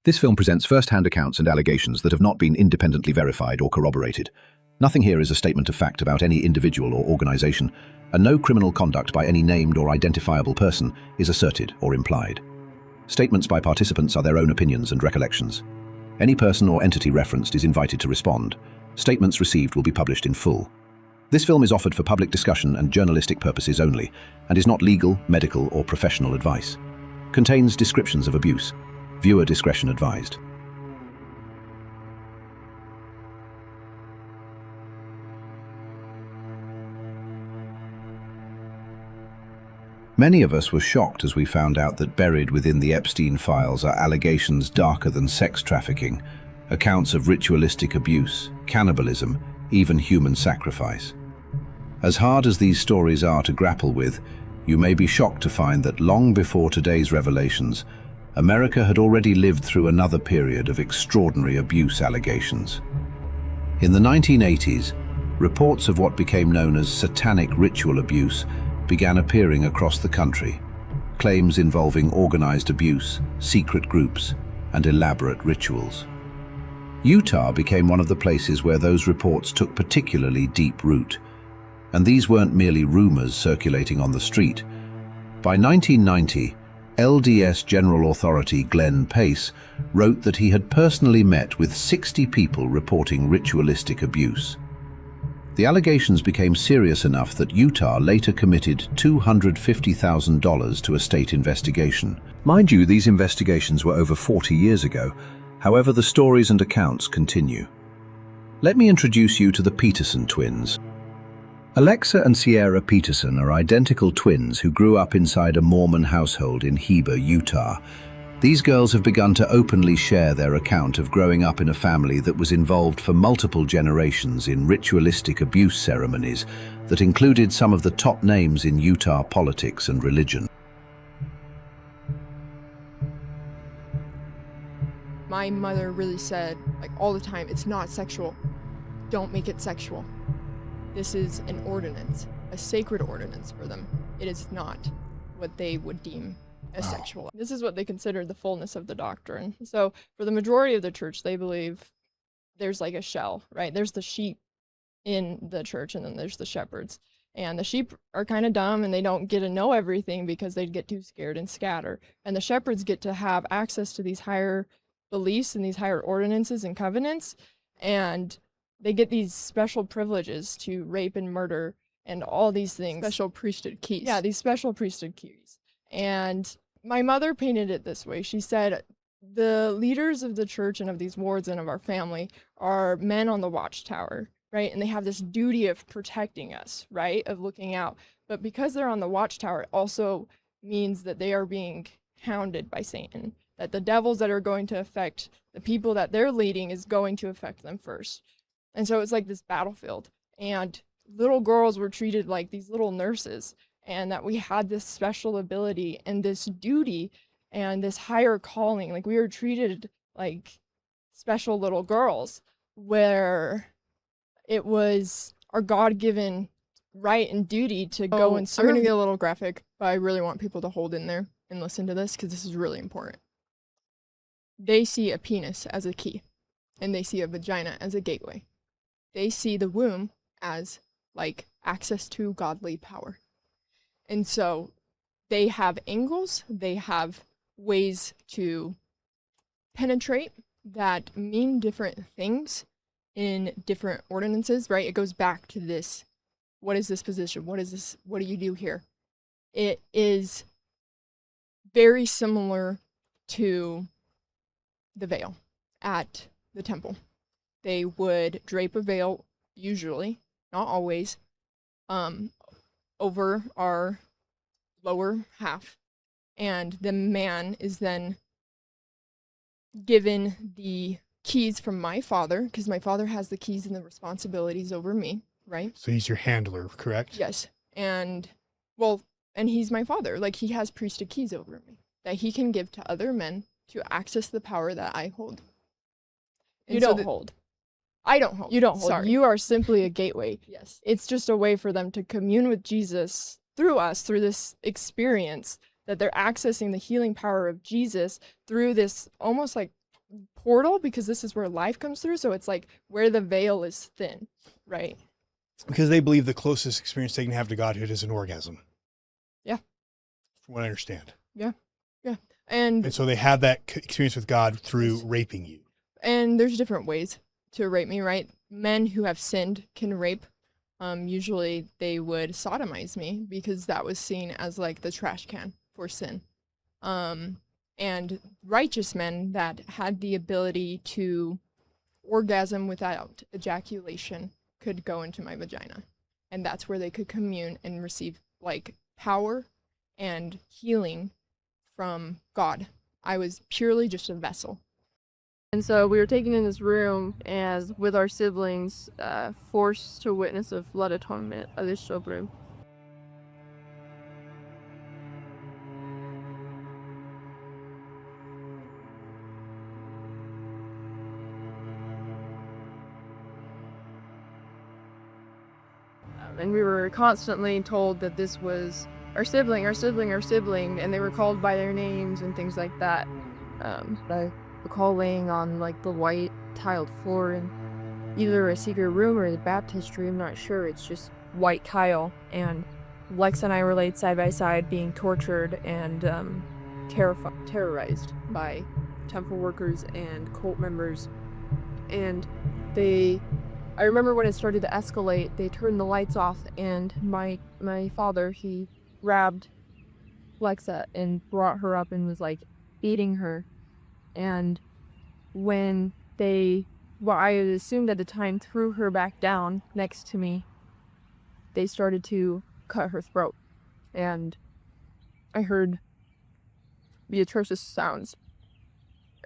This film presents first-hand accounts and allegations that have not been independently verified or corroborated. Nothing here is a statement of fact about any individual or organization, and no criminal conduct by any named or identifiable person is asserted or implied. Statements by participants are their own opinions and recollections. Any person or entity referenced is invited to respond. Statements received will be published in full. This film is offered for public discussion and journalistic purposes only, and is not legal, medical, or professional advice. Contains descriptions of abuse. Viewer discretion advised. Many of us were shocked as we found out that buried within the Epstein files are allegations darker than sex trafficking, accounts of ritualistic abuse, cannibalism, even human sacrifice. As hard as these stories are to grapple with, you may be shocked to find that long before today's revelations, America had already lived through another period of extraordinary abuse allegations. In the 1980s, reports of what became known as satanic ritual abuse began appearing across the country, claims involving organized abuse, secret groups, and elaborate rituals. Utah became one of the places where those reports took particularly deep root, and these weren't merely rumors circulating on the street. By 1990, LDS General Authority Glenn Pace wrote that he had personally met with 60 people reporting ritualistic abuse. The allegations became serious enough that Utah later committed $250,000 to a state investigation. Mind you, these investigations were over 40 years ago. However, the stories and accounts continue. Let me introduce you to the Petersen twins. Alexa and Sierra Petersen are identical twins who grew up inside a Mormon household in Heber, Utah. These girls have begun to openly share their account of growing up in a family that was involved for multiple generations in ritualistic abuse ceremonies that included some of the top names in Utah politics and religion. My mother really said, like all the time, it's not sexual. Don't make it sexual. This is an ordinance, a sacred ordinance for them. It is not what they would deem as sexual. This is what they consider the fullness of the doctrine. So for the majority of the church, they believe there's like a shell, right? There's the sheep in the church, and then there's the shepherds. And the sheep are kind of dumb, and they don't get to know everything because they'd get too scared and scatter. And the shepherds get to have access to these higher beliefs and these higher ordinances and covenants, and they get these special privileges to rape and murder and all these things. Special priesthood keys. Yeah, these special priesthood keys. And my mother painted it this way. She said, the leaders of the church and of these wards and of our family are men on the watchtower, right? And they have this duty of protecting us, right? Of looking out. But because they're on the watchtower, it also means that they are being hounded by Satan. That the devils that are going to affect the people that they're leading is going to affect them first. And so it's like this battlefield, and little girls were treated like these little nurses, and that we had this special ability and this duty and this higher calling. Like we were treated like special little girls, where it was our God-given right and duty to go and serve. I'm going to get a little graphic, but I really want people to hold in there and listen to this because this is really important. They see a penis as a key, and they see a vagina as a gateway. They see the womb as like access to godly power. And so they have angles, they have ways to penetrate that mean different things in different ordinances, right? It goes back to this, what is this position? What is this? What do you do here? It is very similar to the veil at the temple. They would drape a veil, usually, not always, over our lower half. And the man is then given the keys from my father, because my father has the keys and the responsibilities over me, right? So he's your handler, correct? Yes. And, well, and he's my father. Like, he has priesthood keys over me that he can give to other men to access the power that I hold. And You don't hold. I don't hold. You don't hold. Sorry. You are simply a gateway. Yes. It's just a way for them to commune with Jesus through us, through this experience, that they're accessing the healing power of Jesus through this almost like portal because this is where life comes through. So it's like where the veil is thin, right? Because they believe the closest experience they can have to Godhood is an orgasm. Yeah. From what I understand. Yeah. And so they have that experience with God through raping you. And there's different ways to rape me, right? Men who have sinned can rape. Usually they would sodomize me because that was seen as like the trash can for sin. And righteous men that had the ability to orgasm without ejaculation could go into my vagina. And that's where they could commune and receive like power and healing from God. I was purely just a vessel. And so we were taken in this room as with our siblings, forced to witness a flood atonement of this showroom. And we were constantly told that this was our sibling, and they were called by their names and things like that. I recall laying on like the white tiled floor in either a secret room or the baptistry, I'm not sure, it's just white tile, and Lex and I were laid side by side being tortured and terrorized by temple workers and cult members. And I remember when it started to escalate, they turned the lights off, and my father, he grabbed Lexa and brought her up and was like beating her. And when I assumed at the time, threw her back down next to me, they started to cut her throat. And I heard the atrocious sounds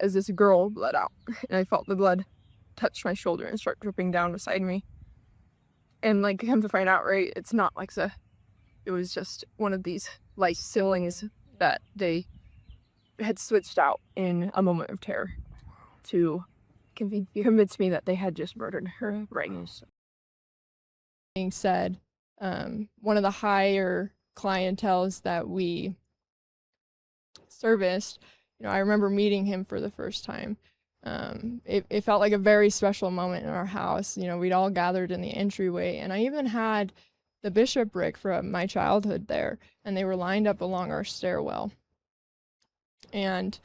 as this girl bled out. And I felt the blood touch my shoulder and start dripping down beside me. And like, come to find out, right, it's not Lexa. It was just one of these light ceilings that they had switched out in a moment of terror to convince me that they had just murdered her right. Being said, one of the higher clienteles that we serviced, I remember meeting him for the first time. It felt like a very special moment in our house. We'd all gathered in the entryway, and I even had the bishopric from my childhood there, and they were lined up along our stairwell. And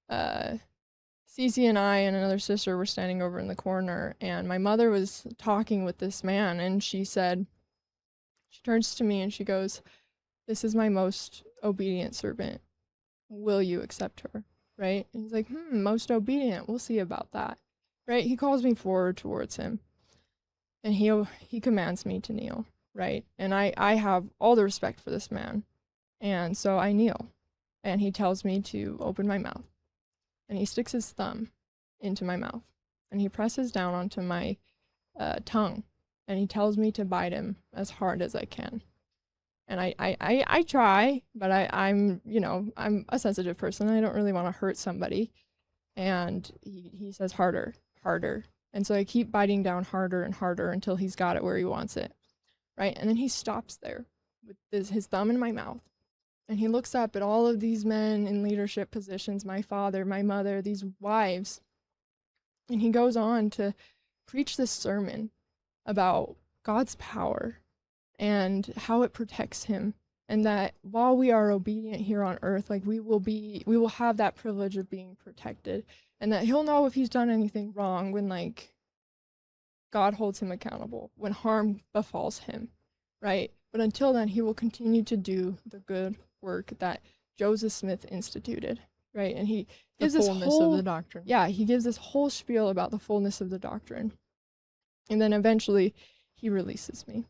Cece and I and another sister were standing over in the corner, and my mother was talking with this man, and she turns to me and she goes, "This is my most obedient servant. Will you accept her?" Right? And he's like, most obedient. We'll see about that. Right? He calls me forward towards him, and he commands me to kneel. Right? And I have all the respect for this man. And so I kneel, and he tells me to open my mouth, and he sticks his thumb into my mouth, and he presses down onto my tongue, and he tells me to bite him as hard as I can. And I try, but I'm a sensitive person. I don't really want to hurt somebody. And he says harder, harder. And so I keep biting down harder and harder until he's got it where he wants it. Right? And then he stops there with his thumb in my mouth. And he looks up at all of these men in leadership positions, my father, my mother, these wives. And he goes on to preach this sermon about God's power and how it protects him, and that while we are obedient here on earth, like we will have that privilege of being protected, and that he'll know if he's done anything wrong when like God holds him accountable, when harm befalls him, right? But until then, he will continue to do the good work that Joseph Smith instituted, right? And he gives this fullness of the doctrine. Yeah, he gives this whole spiel about the fullness of the doctrine, and then eventually he releases me.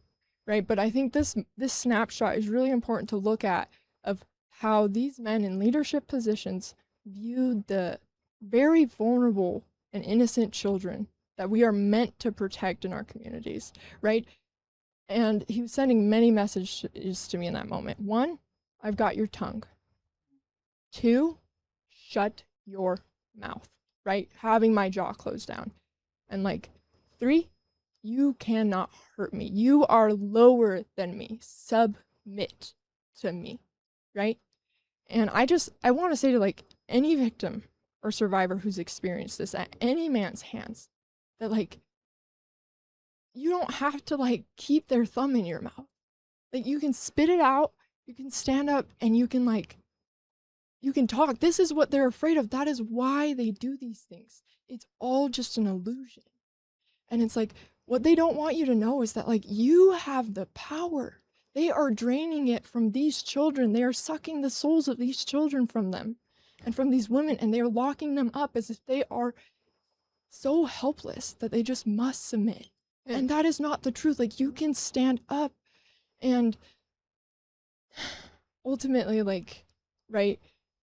Right, but I think this snapshot is really important to look at of how these men in leadership positions viewed the very vulnerable and innocent children that we are meant to protect in our communities, right? And he was sending many messages to me in that moment. 1, I've got your tongue. 2, shut your mouth, right? Having my jaw closed down. And like 3, you cannot hurt me. You are lower than me. Submit to me, right? And I want to say to like any victim or survivor who's experienced this at any man's hands, that like, you don't have to like keep their thumb in your mouth. Like, you can spit it out, you can stand up, and you can talk. This is what they're afraid of. That is why they do these things. It's all just an illusion. And it's like, what they don't want you to know is that like, you have the power. They are draining it from these children. They are sucking the souls of these children from them and from these women, and they are locking them up as if they are so helpless that they just must submit. And that is not the truth. Like, you can stand up, and ultimately, like, right,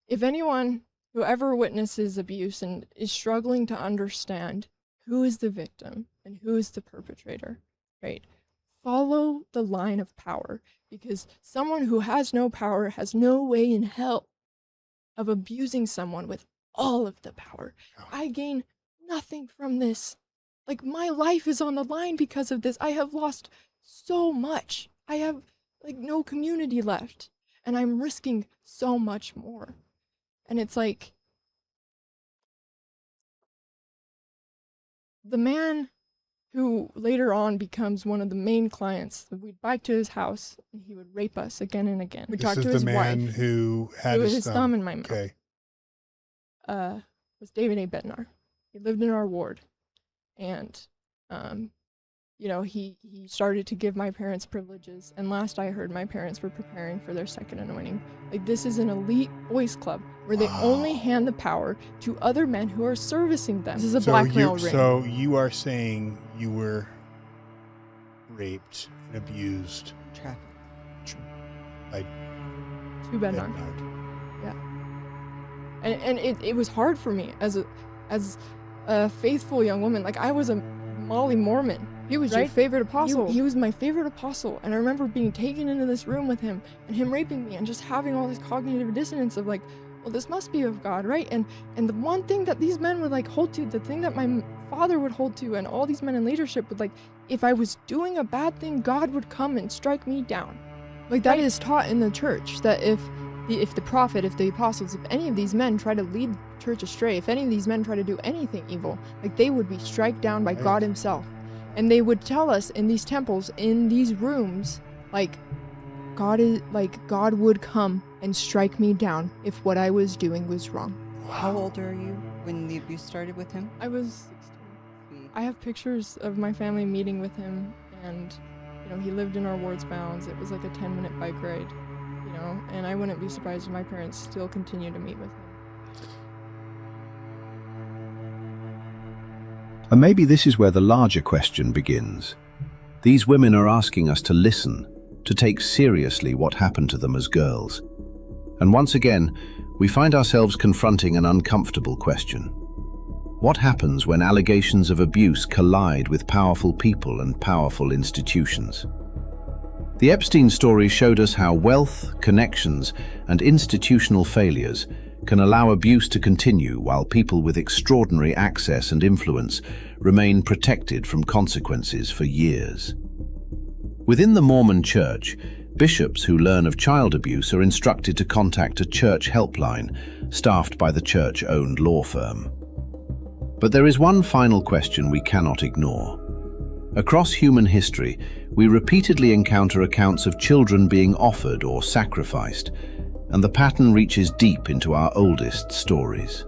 if anyone who ever witnesses abuse and is struggling to understand who is the victim and who is the perpetrator, right, follow the line of power, because someone who has no power has no way in hell of abusing someone with all of the power. I gain nothing from this. Like, my life is on the line because of this. I have lost so much. I have like no community left, and I'm risking so much more. And it's like, the man who later on becomes one of the main clients, we'd bike to his house and he would rape us again and again. We talked to his wife. This is the man who had his thumb in my mouth. Okay. Was David A. Bednar. He lived in our ward, and you know, he started to give my parents privileges, and last I heard, my parents were preparing for their second anointing. Like, this is an elite boys club where they only hand the power to other men who are servicing them. This is a blackmail ring. So you are saying you were raped and abused. Trafficked. By To Bednar. Yeah. And it was hard for me as a faithful young woman. Like, I was a Molly Mormon. He was your favorite apostle. He was my favorite apostle. And I remember being taken into this room with him and him raping me and just having all this cognitive dissonance of like, well, this must be of God, right? And the one thing that these men would like hold to, the thing that my father would hold to, and all these men in leadership would like, if I was doing a bad thing, God would come and strike me down. Like, that is taught in the church, that if the prophet, if the apostles, if any of these men try to lead the church astray, if any of these men try to do anything evil, like, they would be struck down by God himself. And they would tell us in these temples, in these rooms, like, God would come and strike me down if what I was doing was wrong. How old are you when the abuse started with him? I was 16. I have pictures of my family meeting with him, and, you know, he lived in our ward's bounds. It was like a 10-minute bike ride, you know, and I wouldn't be surprised if my parents still continue to meet with him. And maybe this is where the larger question begins. These women are asking us to listen, to take seriously what happened to them as girls. And once again, we find ourselves confronting an uncomfortable question. What happens when allegations of abuse collide with powerful people and powerful institutions? The Epstein story showed us how wealth, connections, and institutional failures can allow abuse to continue while people with extraordinary access and influence remain protected from consequences for years. Within the Mormon Church, bishops who learn of child abuse are instructed to contact a church helpline staffed by the church-owned law firm. But there is one final question we cannot ignore. Across human history, we repeatedly encounter accounts of children being offered or sacrificed, and the pattern reaches deep into our oldest stories.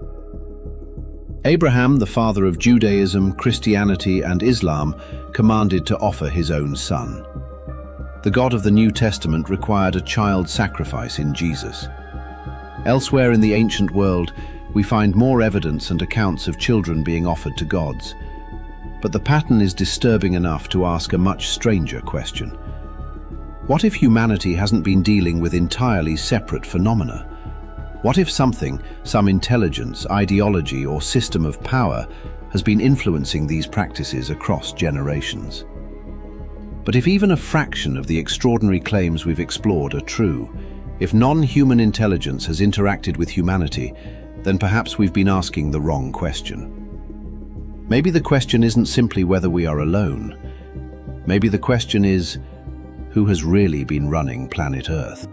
Abraham, the father of Judaism, Christianity, and Islam, commanded to offer his own son. The God of the New Testament required a child sacrifice in Jesus. Elsewhere in the ancient world, we find more evidence and accounts of children being offered to gods. But the pattern is disturbing enough to ask a much stranger question. What if humanity hasn't been dealing with entirely separate phenomena? What if something, some intelligence, ideology, or system of power has been influencing these practices across generations? But if even a fraction of the extraordinary claims we've explored are true, if non-human intelligence has interacted with humanity, then perhaps we've been asking the wrong question. Maybe the question isn't simply whether we are alone. Maybe the question is, who has really been running planet Earth?